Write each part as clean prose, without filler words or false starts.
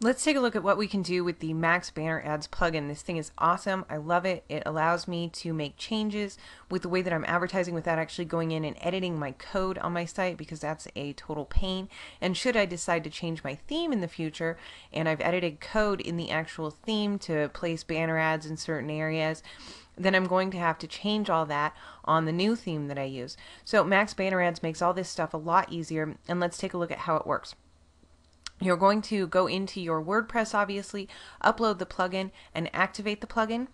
Let's take a look at what we can do with the MaxBannerAds plugin. This thing is awesome. I love it. It allows me to make changes with the way that I'm advertising without actually going in and editing my code on my site, because that's a total pain. And should I decide to change my theme in the future, and I've edited code in the actual theme to place banner ads in certain areas, then I'm going to have to change all that on the new theme that I use. So MaxBannerAds makes all this stuff a lot easier, and let's take a look at how it works. You're going to go into your WordPress, obviously, upload the plugin, and activate the plugin.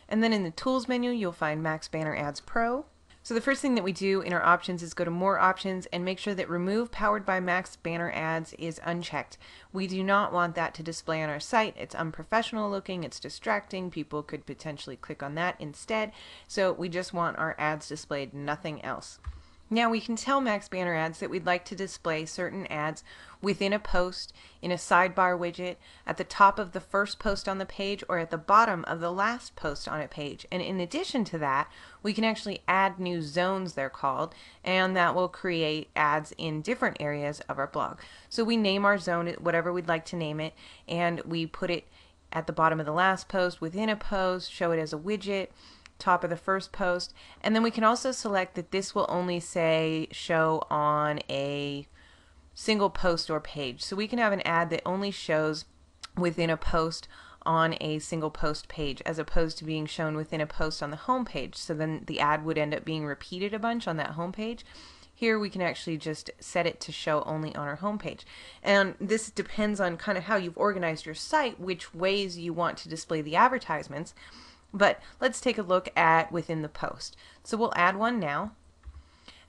And then in the Tools menu, you'll find MaxBannerAds Pro. So the first thing that we do in our options is go to More Options and make sure that Remove Powered by MaxBannerAds is unchecked. We do not want that to display on our site. It's unprofessional looking, it's distracting, people could potentially click on that instead. So we just want our ads displayed, nothing else. Now we can tell MaxBannerAds that we'd like to display certain ads within a post, in a sidebar widget, at the top of the first post on the page, or at the bottom of the last post on a page. And in addition to that, we can actually add new zones, they're called, and that will create ads in different areas of our blog. So we name our zone whatever we'd like to name it, and we put it at the bottom of the last post, within a post, show it as a widget, top of the first post, and then we can also select that this will only say show on a single post or page. So we can have an ad that only shows within a post on a single post page, as opposed to being shown within a post on the home page. So then the ad would end up being repeated a bunch on that home page. Here we can actually just set it to show only on our home page. And this depends on kind of how you've organized your site, which ways you want to display the advertisements. But let's take a look at within the post. So we'll add one now,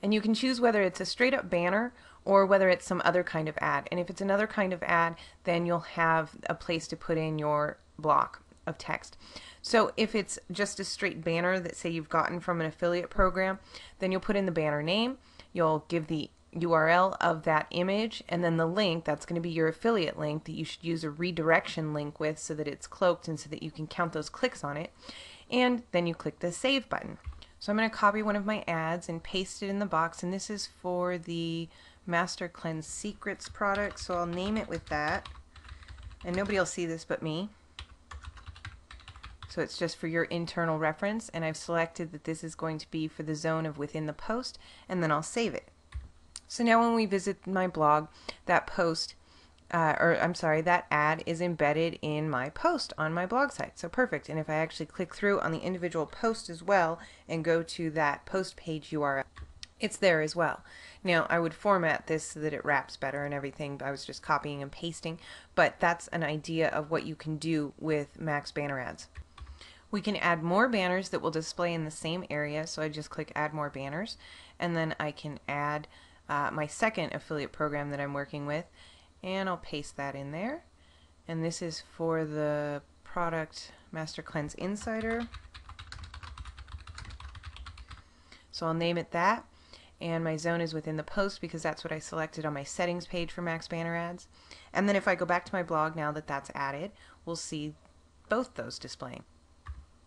and you can choose whether it's a straight up banner or whether it's some other kind of ad. And if it's another kind of ad, then you'll have a place to put in your block of text. So if it's just a straight banner that, say, you've gotten from an affiliate program, then you'll put in the banner name, you'll give the URL of that image, and then the link, that's going to be your affiliate link that you should use a redirection link with so that it's cloaked and so that you can count those clicks on it. And then you click the Save button. So I'm going to copy one of my ads and paste it in the box, and this is for the Master Cleanse Secrets product, so I'll name it with that, and nobody will see this but me. So it's just for your internal reference, and I've selected that this is going to be for the zone of within the post, and then I'll save it. So now when we visit my blog, that post, that ad is embedded in my post on my blog site. So perfect. And if I actually click through on the individual post as well and go to that post page URL, it's there as well. Now I would format this so that it wraps better and everything. I was just copying and pasting, but that's an idea of what you can do with MaxBannerAds. We can add more banners that will display in the same area. So I just click Add More Banners, and then I can add my second affiliate program that I'm working with, and I'll paste that in there. And this is for the product Master Cleanse Insider. So I'll name it that, and my zone is within the post because that's what I selected on my settings page for MaxBannerAds. And then if I go back to my blog now that that's added, we'll see both those displaying.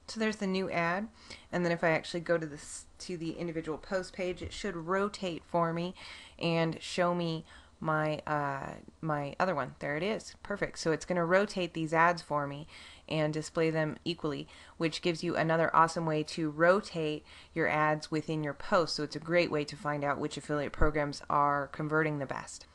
So there's the new ad, and then if I actually go to the individual post page, it should rotate for me and show me my my other one. There it is. Perfect. So it's going to rotate these ads for me and display them equally, which gives you another awesome way to rotate your ads within your post. So it's a great way to find out which affiliate programs are converting the best.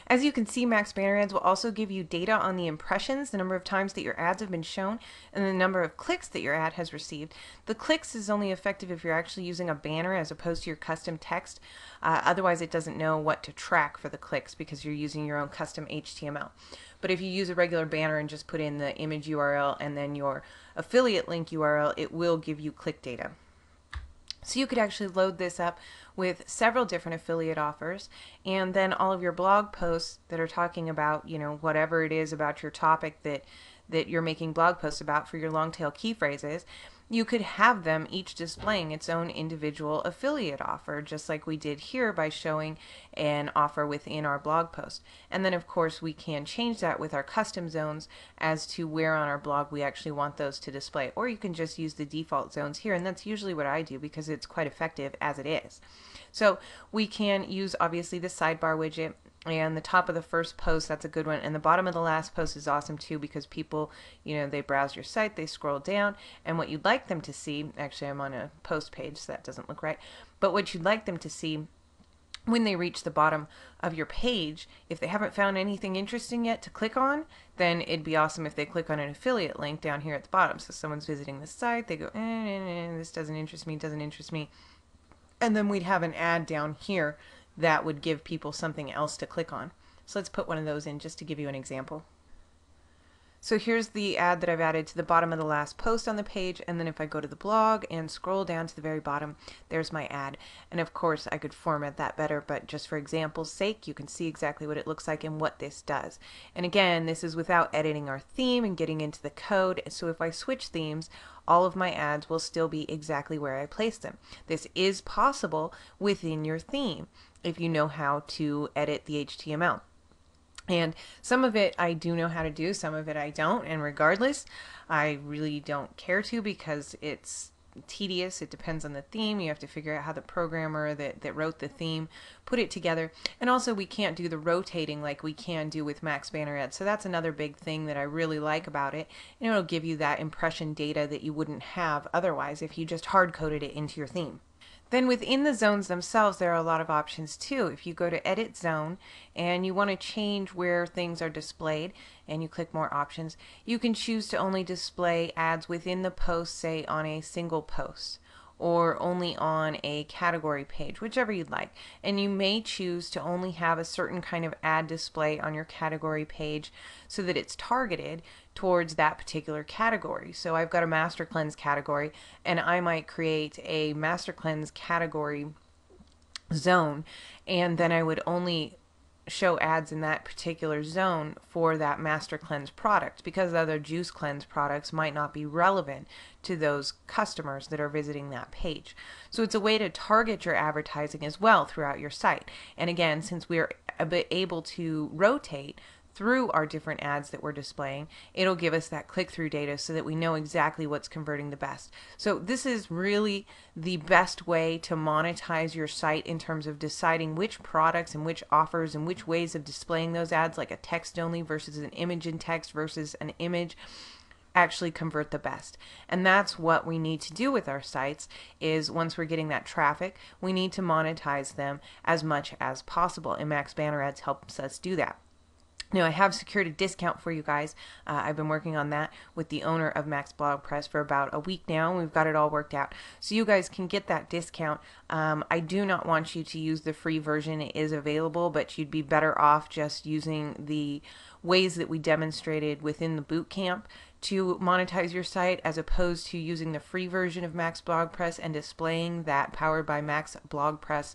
As you can see, MaxBannerAds will also give you data on the impressions, the number of times that your ads have been shown, and the number of clicks that your ad has received. The clicks is only effective if you're actually using a banner as opposed to your custom text. Otherwise, it doesn't know what to track for the clicks because you're using your own custom HTML. But if you use a regular banner and just put in the image URL and then your affiliate link URL, it will give you click data. So you could actually load this up with several different affiliate offers, and then all of your blog posts that are talking about, you know, whatever it is about your topic that you're making blog posts about for your long tail key phrases, you could have them each displaying its own individual affiliate offer, just like we did here by showing an offer within our blog post. And then of course we can change that with our custom zones as to where on our blog we actually want those to display. Or you can just use the default zones here, and that's usually what I do because it's quite effective as it is. So we can use obviously the sidebar widget, And the top of the first post, that's a good one. And the bottom of the last post is awesome too, because people, they browse your site, they scroll down, and what you'd like them to see, actually I'm on a post page, so that doesn't look right, but what you'd like them to see when they reach the bottom of your page, if they haven't found anything interesting yet to click on, then it'd be awesome if they click on an affiliate link down here at the bottom. So someone's visiting the site, they go, this doesn't interest me, doesn't interest me. And then we'd have an ad down here that would give people something else to click on. So let's put one of those in just to give you an example. So here's the ad that I've added to the bottom of the last post on the page, and then if I go to the blog and scroll down to the very bottom, there's my ad. And of course I could format that better, but just for example's sake, you can see exactly what it looks like and what this does. And again, this is without editing our theme and getting into the code, so if I switch themes, all of my ads will still be exactly where I placed them. This is possible within your theme if you know how to edit the HTML. And some of it I do know how to do, some of it I don't, and regardless, I really don't care to, because it's tedious. It depends on the theme. You have to figure out how the programmer that wrote the theme put it together. And also we can't do the rotating like we can do with MaxBannerAds. So that's another big thing that I really like about it. And it'll give you that impression data that you wouldn't have otherwise if you just hard-coded it into your theme. Then within the zones themselves, there are a lot of options too. If you go to Edit Zone and you want to change where things are displayed and you click More Options, you can choose to only display ads within the post, say on a single post, or only on a category page, whichever you'd like. And you may choose to only have a certain kind of ad display on your category page so that it's targeted towards that particular category. So I've got a Master Cleanse category, and I might create a Master Cleanse category zone, and then I would only show ads in that particular zone for that Master Cleanse product, because other Juice Cleanse products might not be relevant to those customers that are visiting that page. So it's a way to target your advertising as well throughout your site. And again, since we're able to rotate through our different ads that we're displaying, it'll give us that click-through data so that we know exactly what's converting the best. So this is really the best way to monetize your site in terms of deciding which products and which offers and which ways of displaying those ads, like a text only versus an image in text versus an image, actually convert the best. And that's what we need to do with our sites, is once we're getting that traffic, we need to monetize them as much as possible, and MaxBannerAds helps us do that. Now, I have secured a discount for you guys. I've been working on that with the owner of Max Blog Press for about a week now, and we've got it all worked out. So you guys can get that discount. I do not want you to use the free version. It is available, but you'd be better off just using the ways that we demonstrated within the boot camp to monetize your site, as opposed to using the free version of Max Blog Press and displaying that Powered by Max Blog Press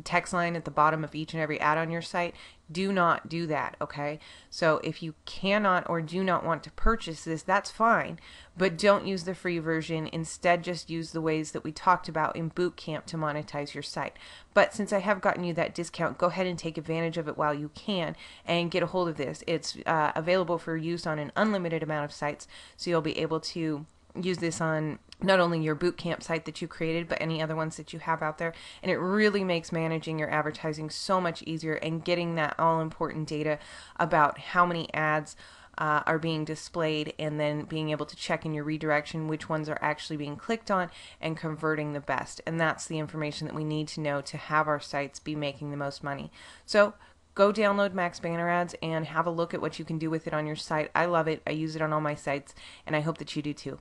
text line at the bottom of each and every ad on your site. Do not do that, okay? So if you cannot or do not want to purchase this, that's fine, but don't use the free version. Instead, just use the ways that we talked about in boot camp to monetize your site. But since I have gotten you that discount, go ahead and take advantage of it while you can and get a hold of this. It's available for use on an unlimited amount of sites, so you'll be able to use this on not only your bootcamp site that you created, but any other ones that you have out there. And it really makes managing your advertising so much easier, and getting that all-important data about how many ads are being displayed, and then being able to check in your redirection which ones are actually being clicked on and converting the best. And that's the information that we need to know to have our sites be making the most money. So go download MaxBannerAds and have a look at what you can do with it on your site. I love it. I use it on all my sites, and I hope that you do too.